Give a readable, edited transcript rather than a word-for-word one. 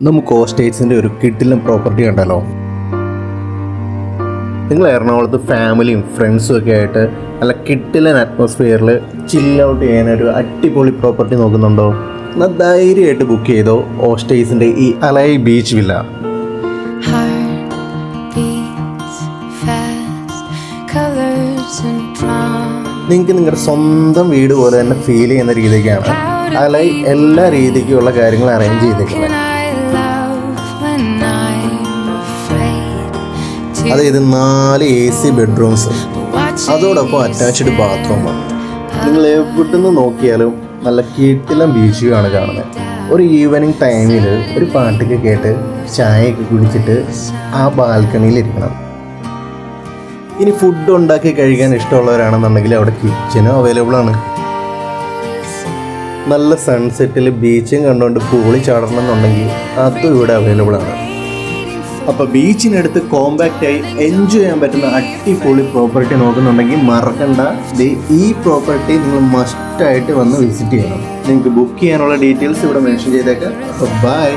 നമുക്ക് ഓസ്റ്റേറ്റ്സിൻ്റെ ഒരു കിഡിലും പ്രോപ്പർട്ടി ഉണ്ടല്ലോ. നിങ്ങൾ എറണാകുളത്ത് ഫാമിലിയും ഫ്രണ്ട്സും ഒക്കെ ആയിട്ട് നല്ല കിഡിലൻ അറ്റ്മോസ്ഫിയറിൽ ചിൽ ഔട്ട് ചെയ്യാനൊരു അടിപൊളി പ്രോപ്പർട്ടി നോക്കുന്നുണ്ടോ? എന്നാൽ ധൈര്യമായിട്ട് ബുക്ക് ചെയ്തോ ഓസ്റ്റേറ്റ്സിൻ്റെ ഈ അലൈ ബീച്ച് വില്ല. നിങ്ങൾക്ക് നിങ്ങളുടെ സ്വന്തം വീട് പോലെ തന്നെ ഫീൽ ചെയ്യുന്ന രീതിക്കാണ് അലൈ എല്ലാ രീതിക്കുള്ള കാര്യങ്ങൾ അറേഞ്ച് ചെയ്തേക്കുന്നത്. അതായത് 4 AC ബെഡ്റൂംസ്, അതോടൊപ്പം അറ്റാച്ച്ഡ് ബാത്റൂമാണ്. നിങ്ങൾ എവിടുന്ന് നോക്കിയാലും നല്ല കിടിലൻ ബീച്ച് ആണ് കാണുന്നത്. ഒരു ഈവനിങ് ടൈമിൽ ഒരു പാട്ടൊക്കെ കേട്ട് ചായയൊക്കെ കുടിച്ചിട്ട് ആ ബാൽക്കണിയിൽ ഇരിക്കണം. ഇനി ഫുഡ് ഉണ്ടാക്കി കഴിക്കാൻ ഇഷ്ടമുള്ളവരാണെന്നുണ്ടെങ്കിൽ അവിടെ കിച്ചനും അവൈലബിൾ ആണ്. നല്ല സൺസെറ്റിൽ ബീച്ചും കണ്ടുകൊണ്ട് പൂളി ചാടണം എന്നുണ്ടെങ്കിൽ അതും ഇവിടെ അവൈലബിൾ ആണ്. അപ്പോൾ ബീച്ചിനടുത്ത് കോമ്പാക്റ്റായി എൻജോയ് ചെയ്യാൻ പറ്റുന്ന അടിപൊളി പ്രോപ്പർട്ടി നോക്കുന്നുണ്ടെങ്കിൽ മറക്കണ്ട, ഈ പ്രോപ്പർട്ടി നിങ്ങൾ മസ്റ്റായിട്ട് വന്ന് വിസിറ്റ് ചെയ്യണം. നിങ്ങൾക്ക് ബുക്ക് ചെയ്യാനുള്ള ഡീറ്റെയിൽസ് ഇവിടെ മെൻഷൻ ചെയ്തേക്കാം. അപ്പോൾ ബൈ.